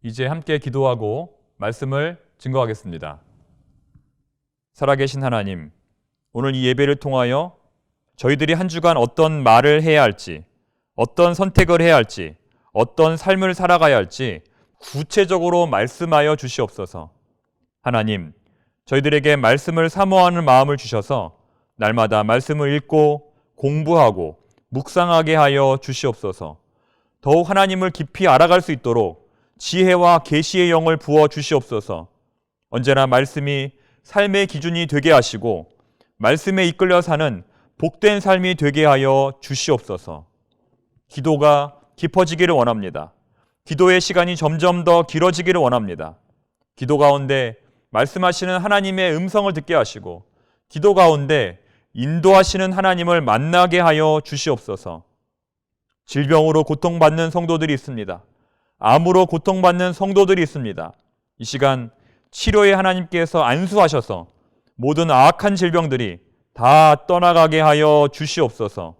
이제 함께 기도하고 말씀을 증거하겠습니다. 살아계신 하나님, 오늘 이 예배를 통하여 저희들이 한 주간 어떤 말을 해야 할지, 어떤 선택을 해야 할지, 어떤 삶을 살아가야 할지 구체적으로 말씀하여 주시옵소서. 하나님, 저희들에게 말씀을 사모하는 마음을 주셔서 날마다 말씀을 읽고 공부하고 묵상하게 하여 주시옵소서. 더욱 하나님을 깊이 알아갈 수 있도록 지혜와 계시의 영을 부어 주시옵소서. 언제나 말씀이 삶의 기준이 되게 하시고 말씀에 이끌려 사는 복된 삶이 되게 하여 주시옵소서. 기도가 깊어지기를 원합니다. 기도의 시간이 점점 더 길어지기를 원합니다. 기도 가운데 말씀하시는 하나님의 음성을 듣게 하시고 기도 가운데 인도하시는 하나님을 만나게 하여 주시옵소서. 질병으로 고통받는 성도들이 있습니다. 암으로 고통받는 성도들이 있습니다. 이 시간 치료의 하나님께서 안수하셔서 모든 악한 질병들이 다 떠나가게 하여 주시옵소서.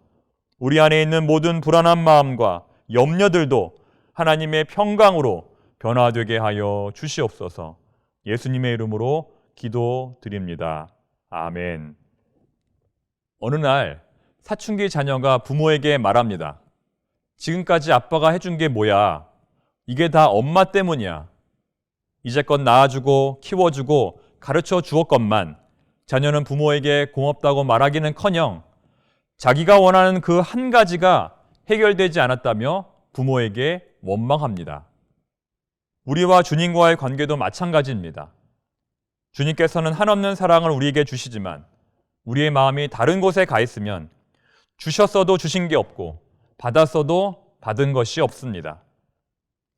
우리 안에 있는 모든 불안한 마음과 염려들도 하나님의 평강으로 변화되게 하여 주시옵소서. 예수님의 이름으로 기도드립니다. 아멘. 어느 날 사춘기 자녀가 부모에게 말합니다. 지금까지 아빠가 해준 게 뭐야? 이게 다 엄마 때문이야. 이제껏 낳아주고 키워주고 가르쳐 주었건만 자녀는 부모에게 고맙다고 말하기는커녕 자기가 원하는 그 한 가지가 해결되지 않았다며 부모에게 원망합니다. 우리와 주님과의 관계도 마찬가지입니다. 주님께서는 한없는 사랑을 우리에게 주시지만 우리의 마음이 다른 곳에 가 있으면 주셨어도 주신 게 없고 받았어도 받은 것이 없습니다.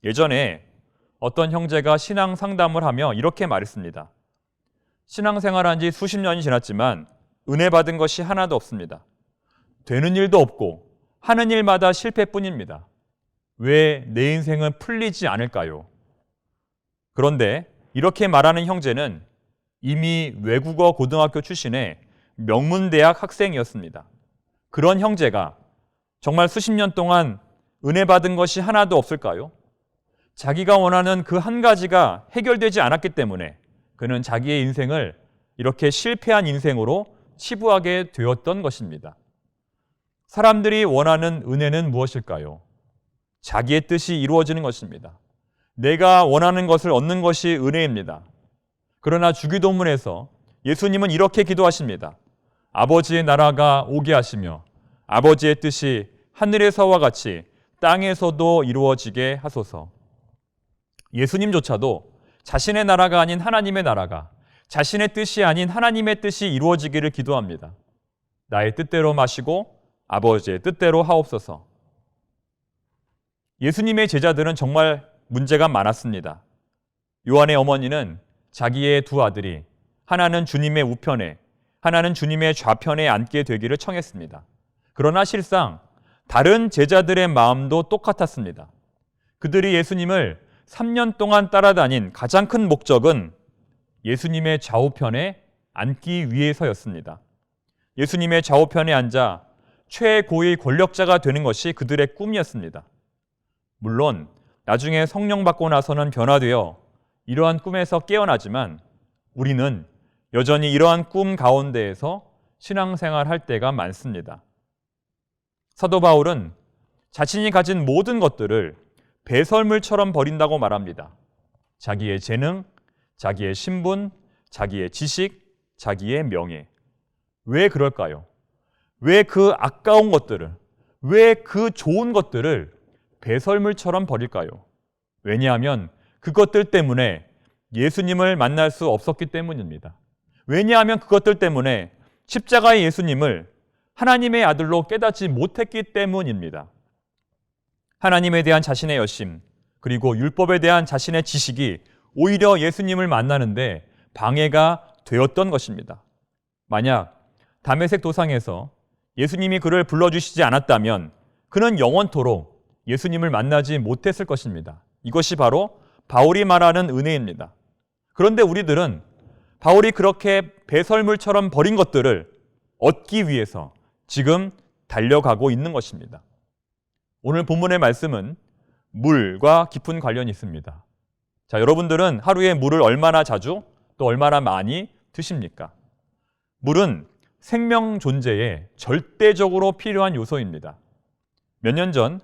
예전에 어떤 형제가 신앙 상담을 하며 이렇게 말했습니다. 신앙생활한 지 수십 년이 지났지만 은혜 받은 것이 하나도 없습니다. 되는 일도 없고 하는 일마다 실패뿐입니다. 왜 내 인생은 풀리지 않을까요? 그런데 이렇게 말하는 형제는 이미 외국어 고등학교 출신의 명문대학 학생이었습니다. 그런 형제가 정말 수십 년 동안 은혜 받은 것이 하나도 없을까요? 자기가 원하는 그 한 가지가 해결되지 않았기 때문에 그는 자기의 인생을 이렇게 실패한 인생으로 치부하게 되었던 것입니다. 사람들이 원하는 은혜는 무엇일까요? 자기의 뜻이 이루어지는 것입니다. 내가 원하는 것을 얻는 것이 은혜입니다. 그러나 주기도문에서 예수님은 이렇게 기도하십니다. 아버지의 나라가 오게 하시며 아버지의 뜻이 하늘에서와 같이 땅에서도 이루어지게 하소서. 예수님조차도 자신의 나라가 아닌 하나님의 나라가, 자신의 뜻이 아닌 하나님의 뜻이 이루어지기를 기도합니다. 나의 뜻대로 마시고 아버지의 뜻대로 하옵소서. 예수님의 제자들은 정말 문제가 많았습니다. 요한의 어머니는 자기의 두 아들이 하나는 주님의 우편에, 하나는 주님의 좌편에 앉게 되기를 청했습니다. 그러나 실상 다른 제자들의 마음도 똑같았습니다. 그들이 예수님을 3년 동안 따라다닌 가장 큰 목적은 예수님의 좌우편에 앉기 위해서였습니다. 예수님의 좌우편에 앉아 최고의 권력자가 되는 것이 그들의 꿈이었습니다. 물론 나중에 성령 받고 나서는 변화되어 이러한 꿈에서 깨어나지만 우리는 여전히 이러한 꿈 가운데에서 신앙생활 할 때가 많습니다. 사도 바울은 자신이 가진 모든 것들을 배설물처럼 버린다고 말합니다. 자기의 재능, 자기의 신분, 자기의 지식, 자기의 명예. 왜 그럴까요? 왜 그 아까운 것들을, 왜 그 좋은 것들을 배설물처럼 버릴까요? 왜냐하면 그것들 때문에 예수님을 만날 수 없었기 때문입니다. 왜냐하면 그것들 때문에 십자가의 예수님을 하나님의 아들로 깨닫지 못했기 때문입니다. 하나님에 대한 자신의 열심, 그리고 율법에 대한 자신의 지식이 오히려 예수님을 만나는데 방해가 되었던 것입니다. 만약 다메섹 도상에서 예수님이 그를 불러주시지 않았다면 그는 영원토록 예수님을 만나지 못했을 것입니다. 이것이 바로 바울이 말하는 은혜입니다. 그런데 우리들은 바울이 그렇게 배설물처럼 버린 것들을 얻기 위해서 지금 달려가고 있는 것입니다. 오늘 본문의 말씀은 물과 깊은 관련이 있습니다. 자, 여러분들은 하루에 물을 얼마나 자주 또 얼마나 많이 드십니까? 물은 생명 존재에 절대적으로 필요한 요소입니다. 몇 년 전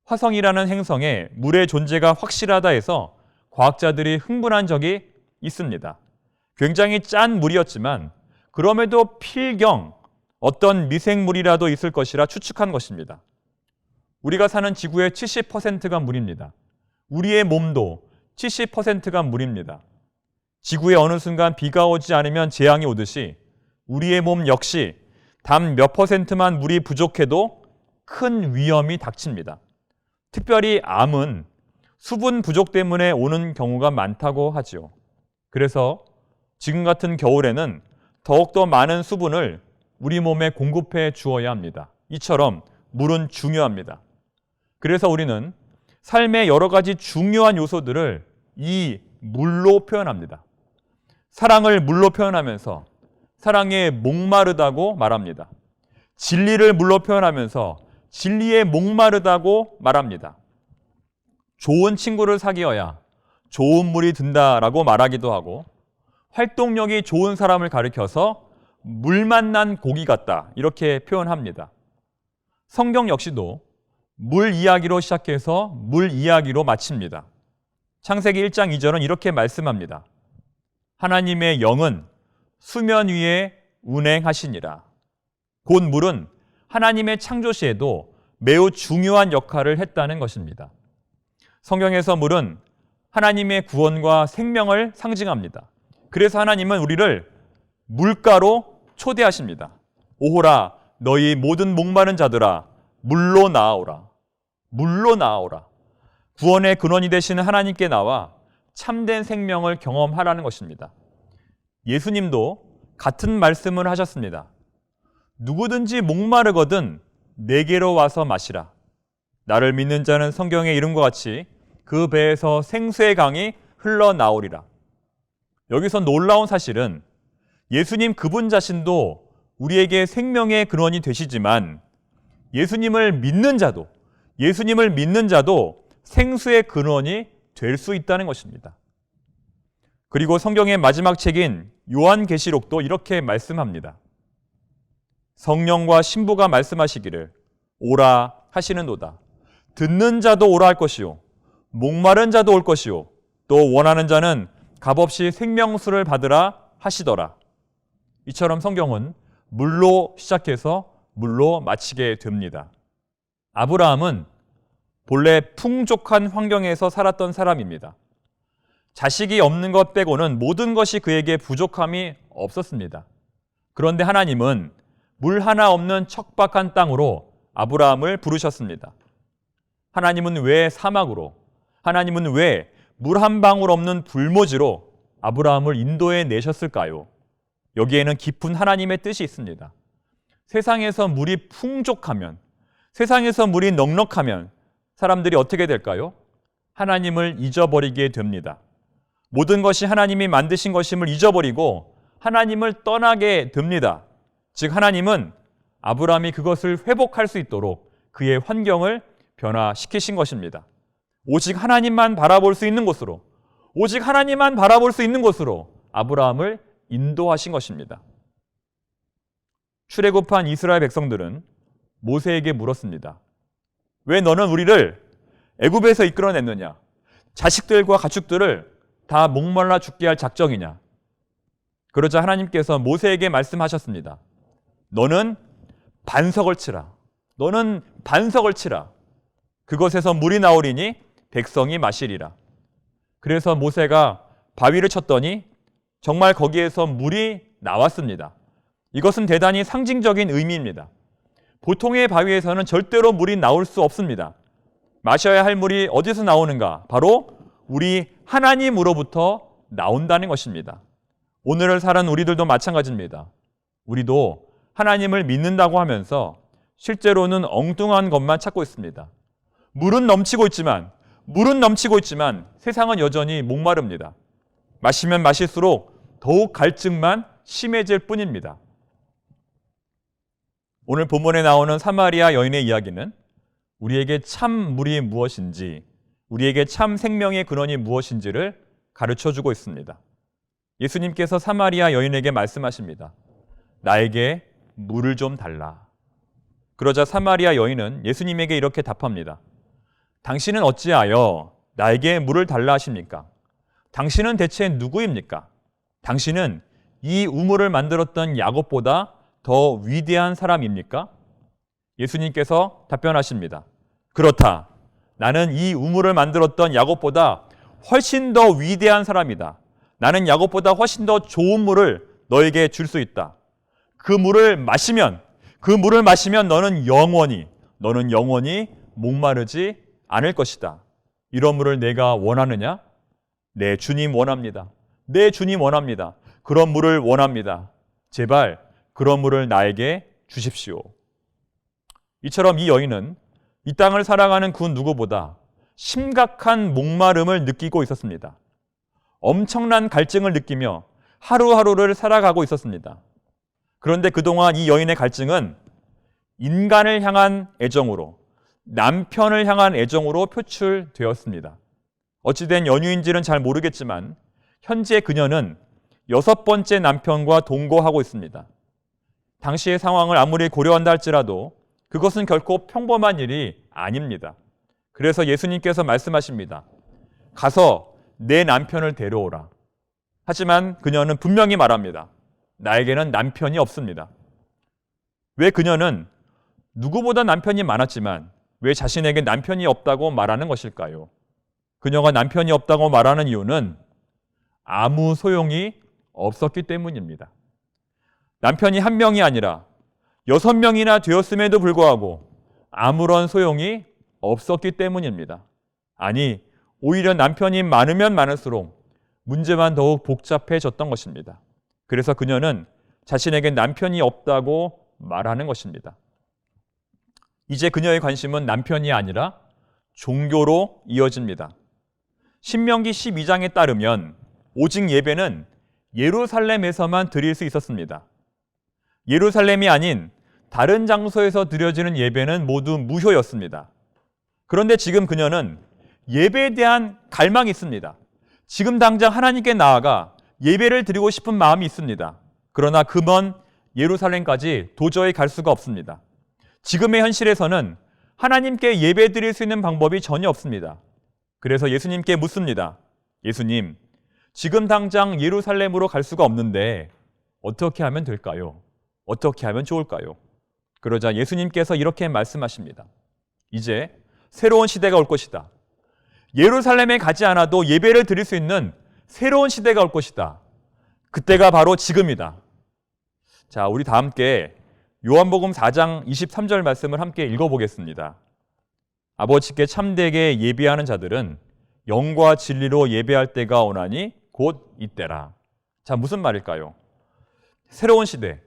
화성이라는 행성에 물의 존재가 확실하다 해서 과학자들이 흥분한 적이 있습니다. 굉장히 짠 물이었지만 그럼에도 필경 어떤 미생물이라도 있을 것이라 추측한 것입니다. 우리가 사는 지구의 70%가 물입니다. 우리의 몸도 70%가 물입니다. 지구에 어느 순간 비가 오지 않으면 재앙이 오듯이 우리의 몸 역시 단 몇 퍼센트만 물이 부족해도 큰 위험이 닥칩니다. 특별히 암은 수분 부족 때문에 오는 경우가 많다고 하지요. 그래서 지금 같은 겨울에는 더욱더 많은 수분을 우리 몸에 공급해 주어야 합니다. 이처럼 물은 중요합니다. 그래서 우리는 삶의 여러 가지 중요한 요소들을 이 물로 표현합니다. 사랑을 물로 표현하면서 사랑에 목마르다고 말합니다. 진리를 물로 표현하면서 진리에 목마르다고 말합니다. 좋은 친구를 사귀어야 좋은 물이 든다라고 말하기도 하고, 활동력이 좋은 사람을 가리켜서 물 만난 고기 같다 이렇게 표현합니다. 성경 역시도 물 이야기로 시작해서 물 이야기로 마칩니다. 창세기 1장 2절은 이렇게 말씀합니다. 하나님의 영은 수면 위에 운행하시니라. 곧 물은 하나님의 창조시에도 매우 중요한 역할을 했다는 것입니다. 성경에서 물은 하나님의 구원과 생명을 상징합니다. 그래서 하나님은 우리를 물가로 초대하십니다. 오호라 너희 모든 목마른 자들아 물로 나아오라. 물로 나아오라. 구원의 근원이 되시는 하나님께 나와 참된 생명을 경험하라는 것입니다. 예수님도 같은 말씀을 하셨습니다. 누구든지 목마르거든 내게로 와서 마시라. 나를 믿는 자는 성경의 이름과 같이 그 배에서 생수의 강이 흘러나오리라. 여기서 놀라운 사실은 예수님 그분 자신도 우리에게 생명의 근원이 되시지만 예수님을 믿는 자도 생수의 근원이 될 수 있다는 것입니다. 그리고 성경의 마지막 책인 요한계시록도 이렇게 말씀합니다. 성령과 신부가 말씀하시기를 오라 하시는도다. 듣는 자도 오라 할 것이요 목마른 자도 올 것이요 또 원하는 자는 값없이 생명수를 받으라 하시더라. 이처럼 성경은 물로 시작해서 물로 마치게 됩니다. 아브라함은 본래 풍족한 환경에서 살았던 사람입니다. 자식이 없는 것 빼고는 모든 것이 그에게 부족함이 없었습니다. 그런데 하나님은 물 하나 없는 척박한 땅으로 아브라함을 부르셨습니다. 하나님은 왜 사막으로, 하나님은 왜 물 한 방울 없는 불모지로 아브라함을 인도해 내셨을까요? 여기에는 깊은 하나님의 뜻이 있습니다. 세상에서 물이 풍족하면, 세상에서 물이 넉넉하면 사람들이 어떻게 될까요? 하나님을 잊어버리게 됩니다. 모든 것이 하나님이 만드신 것임을 잊어버리고 하나님을 떠나게 됩니다. 즉 하나님은 아브라함이 그것을 회복할 수 있도록 그의 환경을 변화시키신 것입니다. 오직 하나님만 바라볼 수 있는 곳으로, 오직 하나님만 바라볼 수 있는 곳으로 아브라함을 인도하신 것입니다. 출애굽한 이스라엘 백성들은 모세에게 물었습니다. 왜 너는 우리를 애굽에서 이끌어냈느냐? 자식들과 가축들을 다 목말라 죽게 할 작정이냐? 그러자 하나님께서 모세에게 말씀하셨습니다. 너는 반석을 치라. 너는 반석을 치라. 그것에서 물이 나오리니 백성이 마시리라. 그래서 모세가 바위를 쳤더니 정말 거기에서 물이 나왔습니다. 이것은 대단히 상징적인 의미입니다. 보통의 바위에서는 절대로 물이 나올 수 없습니다. 마셔야 할 물이 어디서 나오는가? 바로 우리 하나님으로부터 나온다는 것입니다. 오늘을 사는 우리들도 마찬가지입니다. 우리도 하나님을 믿는다고 하면서 실제로는 엉뚱한 것만 찾고 있습니다. 물은 넘치고 있지만 세상은 여전히 목마릅니다. 마시면 마실수록 더욱 갈증만 심해질 뿐입니다. 오늘 본문에 나오는 사마리아 여인의 이야기는 우리에게 참 물이 무엇인지, 우리에게 참 생명의 근원이 무엇인지를 가르쳐주고 있습니다. 예수님께서 사마리아 여인에게 말씀하십니다. 나에게 물을 좀 달라. 그러자 사마리아 여인은 예수님에게 이렇게 답합니다. 당신은 어찌하여 나에게 물을 달라 하십니까? 당신은 대체 누구입니까? 당신은 이 우물을 만들었던 야곱보다 더 위대한 사람입니까? 예수님께서 답변하십니다. 그렇다. 나는 이 우물을 만들었던 야곱보다 훨씬 더 위대한 사람이다. 나는 야곱보다 훨씬 더 좋은 물을 너에게 줄 수 있다. 그 물을 마시면 너는 영원히 목마르지 않을 것이다. 이런 물을 내가 원하느냐? 내 주님 원합니다. 내 주님 원합니다. 그런 물을 원합니다. 제발 그런 물을 나에게 주십시오. 이처럼 이 여인은 이 땅을 살아가는 그 누구보다 심각한 목마름을 느끼고 있었습니다. 엄청난 갈증을 느끼며 하루하루를 살아가고 있었습니다. 그런데 그동안 이 여인의 갈증은 인간을 향한 애정으로, 남편을 향한 애정으로 표출되었습니다. 어찌된 연유인지는 잘 모르겠지만 현재 그녀는 6번째 남편과 동거하고 있습니다. 당시의 상황을 아무리 고려한다 할지라도 그것은 결코 평범한 일이 아닙니다. 그래서 예수님께서 말씀하십니다. 가서 내 남편을 데려오라. 하지만 그녀는 분명히 말합니다. 나에게는 남편이 없습니다. 왜 그녀는 누구보다 남편이 많았지만 왜 자신에게 남편이 없다고 말하는 것일까요? 그녀가 남편이 없다고 말하는 이유는 아무 소용이 없었기 때문입니다. 남편이 한 명이 아니라 6명이나 되었음에도 불구하고 아무런 소용이 없었기 때문입니다. 아니, 오히려 남편이 많으면 많을수록 문제만 더욱 복잡해졌던 것입니다. 그래서 그녀는 자신에게 남편이 없다고 말하는 것입니다. 이제 그녀의 관심은 남편이 아니라 종교로 이어집니다. 신명기 12장에 따르면 오직 예배는 예루살렘에서만 드릴 수 있었습니다. 예루살렘이 아닌 다른 장소에서 드려지는 예배는 모두 무효였습니다. 그런데 지금 그녀는 예배에 대한 갈망이 있습니다. 지금 당장 하나님께 나아가 예배를 드리고 싶은 마음이 있습니다. 그러나 그 먼 예루살렘까지 도저히 갈 수가 없습니다. 지금의 현실에서는 하나님께 예배 드릴 수 있는 방법이 전혀 없습니다. 그래서 예수님께 묻습니다. 예수님, 지금 당장 예루살렘으로 갈 수가 없는데 어떻게 하면 될까요? 어떻게 하면 좋을까요? 그러자 예수님께서 이렇게 말씀하십니다. 이제 새로운 시대가 올 것이다. 예루살렘에 가지 않아도 예배를 드릴 수 있는 새로운 시대가 올 것이다. 그때가 바로 지금이다. 자, 우리 다 함께 요한복음 4장 23절 말씀을 함께 읽어보겠습니다. 아버지께 참되게 예배하는 자들은 영과 진리로 예배할 때가 오나니 곧 이때라. 자, 무슨 말일까요? 새로운 시대,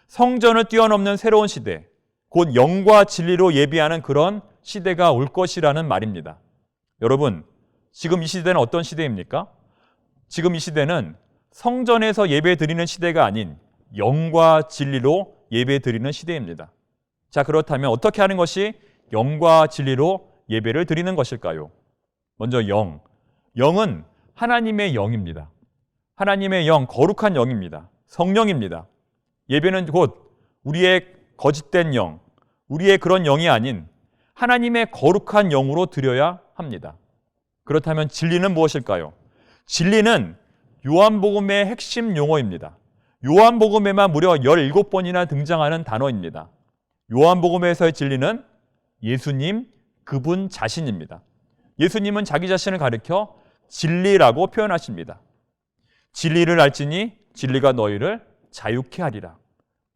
성전을 뛰어넘는 새로운 시대, 곧 영과 진리로 예배하는 그런 시대가 올 것이라는 말입니다. 여러분, 지금 이 시대는 어떤 시대입니까? 지금 이 시대는 성전에서 예배 드리는 시대가 아닌 영과 진리로 예배 드리는 시대입니다. 자, 그렇다면 어떻게 하는 것이 영과 진리로 예배를 드리는 것일까요? 먼저 영은 하나님의 영입니다. 하나님의 영, 거룩한 영입니다. 성령입니다. 예배는 곧 우리의 거짓된 영, 우리의 그런 영이 아닌 하나님의 거룩한 영으로 드려야 합니다. 그렇다면 진리는 무엇일까요? 진리는 요한복음의 핵심 용어입니다. 요한복음에만 무려 17번이나 등장하는 단어입니다. 요한복음에서의 진리는 예수님 그분 자신입니다. 예수님은 자기 자신을 가리켜 진리라고 표현하십니다. 진리를 알지니 진리가 너희를 자유케 하리라.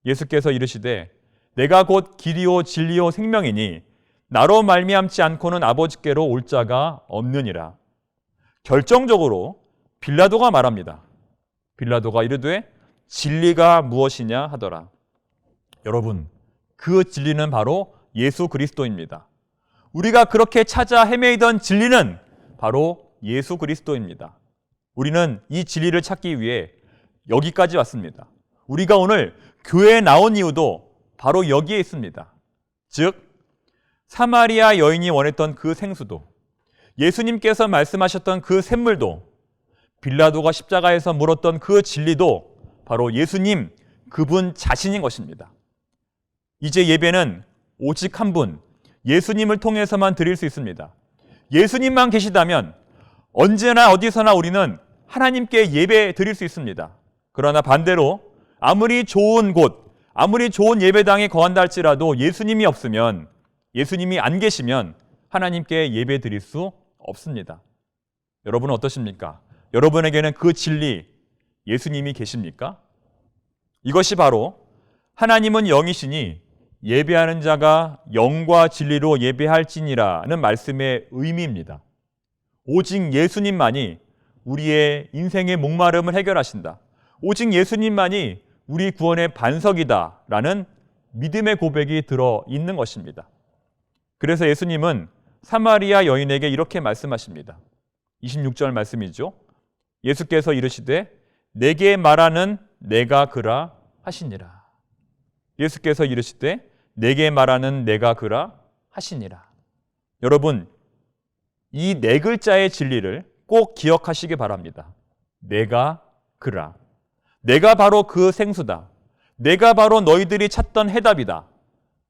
예수께서 이르시되 내가 곧 길이요 진리요 생명이니 나로 말미암지 않고는 아버지께로 올 자가 없느니라. 결정적으로 빌라도가 말합니다. 빌라도가 이르되 진리가 무엇이냐 하더라. 여러분, 그 진리는 바로 예수 그리스도입니다. 우리가 그렇게 찾아 헤매이던 진리는 바로 예수 그리스도입니다. 우리는 이 진리를 찾기 위해 여기까지 왔습니다. 우리가 오늘 교회에 나온 이유도 바로 여기에 있습니다. 즉, 사마리아 여인이 원했던 그 생수도, 예수님께서 말씀하셨던 그 샘물도, 빌라도가 십자가에서 물었던 그 진리도 바로 예수님 그분 자신인 것입니다. 이제 예배는 오직 한 분, 예수님을 통해서만 드릴 수 있습니다. 예수님만 계시다면 언제나 어디서나 우리는 하나님께 예배 드릴 수 있습니다. 그러나 반대로 아무리 좋은 곳, 아무리 좋은 예배당에 거한다 할지라도 예수님이 없으면, 예수님이 안 계시면 하나님께 예배 드릴 수 없습니다. 여러분은 어떠십니까? 여러분에게는 그 진리, 예수님이 계십니까? 이것이 바로 하나님은 영이시니 예배하는 자가 영과 진리로 예배할지니라는 말씀의 의미입니다. 오직 예수님만이 우리의 인생의 목마름을 해결하신다. 오직 예수님만이 우리 구원의 반석이다라는 믿음의 고백이 들어있는 것입니다. 그래서 예수님은 사마리아 여인에게 이렇게 말씀하십니다. 26절 말씀이죠. 예수께서 이르시되 내게 말하는 내가 그라 하시니라. 예수께서 이르시되 내게 말하는 내가 그라 하시니라. 여러분, 이 네 글자의 진리를 꼭 기억하시기 바랍니다. 내가 그라. 내가 바로 그 생수다. 내가 바로 너희들이 찾던 해답이다.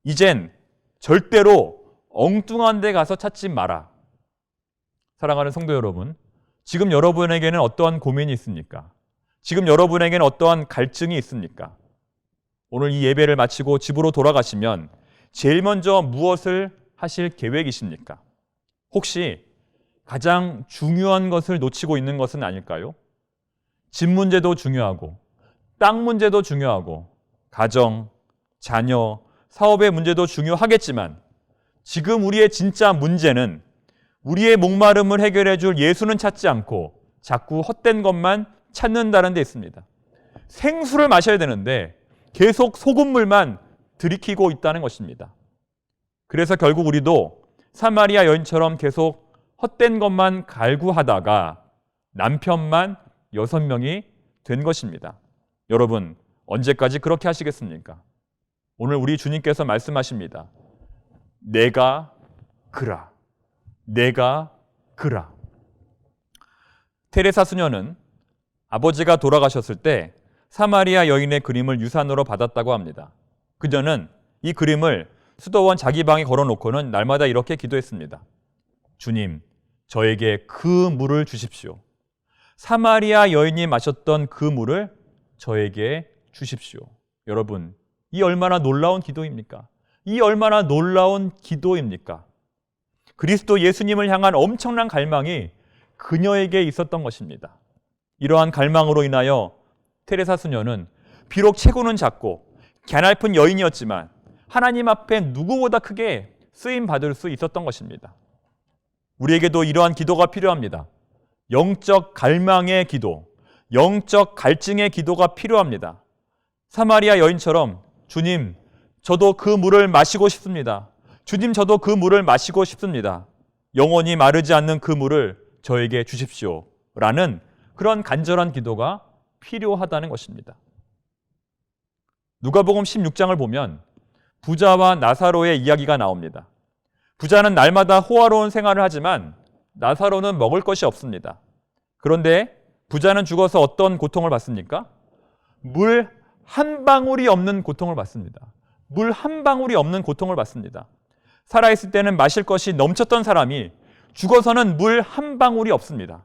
이젠 절대로 엉뚱한 데 가서 찾지 마라. 사랑하는 성도 여러분, 지금 여러분에게는 어떠한 고민이 있습니까? 지금 여러분에게는 어떠한 갈증이 있습니까? 오늘 이 예배를 마치고 집으로 돌아가시면 제일 먼저 무엇을 하실 계획이십니까? 혹시 가장 중요한 것을 놓치고 있는 것은 아닐까요? 집 문제도 중요하고, 땅 문제도 중요하고, 가정, 자녀, 사업의 문제도 중요하겠지만 지금 우리의 진짜 문제는 우리의 목마름을 해결해 줄 예수는 찾지 않고 자꾸 헛된 것만 찾는다는 데 있습니다. 생수를 마셔야 되는데 계속 소금물만 들이키고 있다는 것입니다. 그래서 결국 우리도 사마리아 여인처럼 계속 헛된 것만 갈구하다가 남편만 6명이 된 것입니다. 여러분, 언제까지 그렇게 하시겠습니까? 오늘 우리 주님께서 말씀하십니다. 내가 그라. 내가 그라. 테레사 수녀는 아버지가 돌아가셨을 때 사마리아 여인의 그림을 유산으로 받았다고 합니다. 그녀는 이 그림을 수도원 자기 방에 걸어놓고는 날마다 이렇게 기도했습니다. 주님, 저에게 그 물을 주십시오. 사마리아 여인이 마셨던 그 물을 저에게 주십시오. 여러분, 이 얼마나 놀라운 기도입니까? 이 얼마나 놀라운 기도입니까? 그리스도 예수님을 향한 엄청난 갈망이 그녀에게 있었던 것입니다. 이러한 갈망으로 인하여 테레사 수녀는 비록 체구는 작고 갸냘픈 여인이었지만 하나님 앞에 누구보다 크게 쓰임받을 수 있었던 것입니다. 우리에게도 이러한 기도가 필요합니다. 영적 갈망의 기도, 영적 갈증의 기도가 필요합니다. 사마리아 여인처럼 주님, 저도 그 물을 마시고 싶습니다. 주님, 저도 그 물을 마시고 싶습니다. 영원히 마르지 않는 그 물을 저에게 주십시오. 라는 그런 간절한 기도가 필요하다는 것입니다. 누가복음 16장을 보면 부자와 나사로의 이야기가 나옵니다. 부자는 날마다 호화로운 생활을 하지만 나사로는 먹을 것이 없습니다. 그런데 부자는 죽어서 어떤 고통을 받습니까? 물 한 방울이 없는 고통을 받습니다. 물 한 방울이 없는 고통을 받습니다. 살아있을 때는 마실 것이 넘쳤던 사람이 죽어서는 물 한 방울이 없습니다.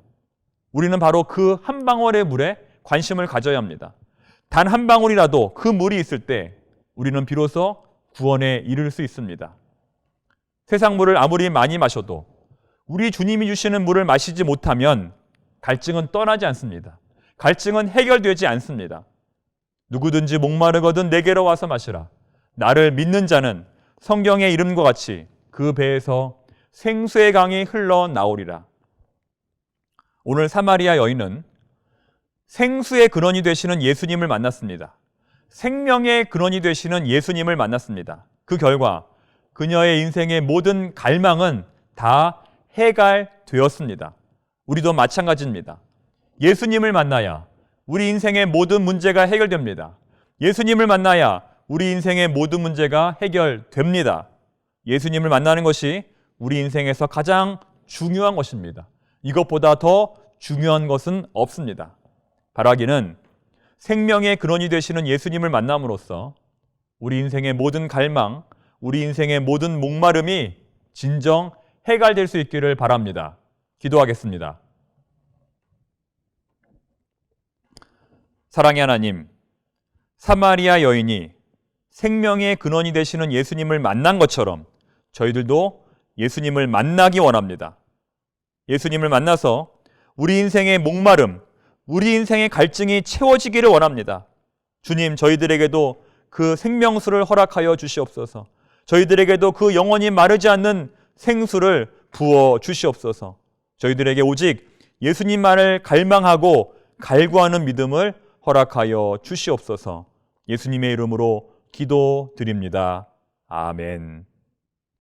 우리는 바로 그 한 방울의 물에 관심을 가져야 합니다. 단 한 방울이라도 그 물이 있을 때 우리는 비로소 구원에 이를 수 있습니다. 세상 물을 아무리 많이 마셔도 우리 주님이 주시는 물을 마시지 못하면 갈증은 떠나지 않습니다. 갈증은 해결되지 않습니다. 누구든지 목마르거든 내게로 와서 마시라. 나를 믿는 자는 성경의 이름과 같이 그 배에서 생수의 강이 흘러나오리라. 오늘 사마리아 여인은 생수의 근원이 되시는 예수님을 만났습니다. 생명의 근원이 되시는 예수님을 만났습니다. 그 결과 그녀의 인생의 모든 갈망은 다 해결되었습니다. 우리도 마찬가지입니다. 예수님을 만나야 우리 인생의 모든 문제가 해결됩니다. 예수님을 만나야 우리 인생의 모든 문제가 해결됩니다. 예수님을 만나는 것이 우리 인생에서 가장 중요한 것입니다. 이것보다 더 중요한 것은 없습니다. 바라기는 생명의 근원이 되시는 예수님을 만남으로써 우리 인생의 모든 갈망, 우리 인생의 모든 목마름이 진정 해결될 수 있기를 바랍니다. 기도하겠습니다. 사랑의 하나님, 사마리아 여인이 생명의 근원이 되시는 예수님을 만난 것처럼 저희들도 예수님을 만나기 원합니다. 예수님을 만나서 우리 인생의 목마름, 우리 인생의 갈증이 채워지기를 원합니다. 주님, 저희들에게도 그 생명수를 허락하여 주시옵소서. 저희들에게도 그 영원히 마르지 않는 생수를 부어 주시옵소서. 저희들에게 오직 예수님만을 갈망하고 갈구하는 믿음을 허락하여 주시옵소서. 예수님의 이름으로 기도드립니다. 아멘.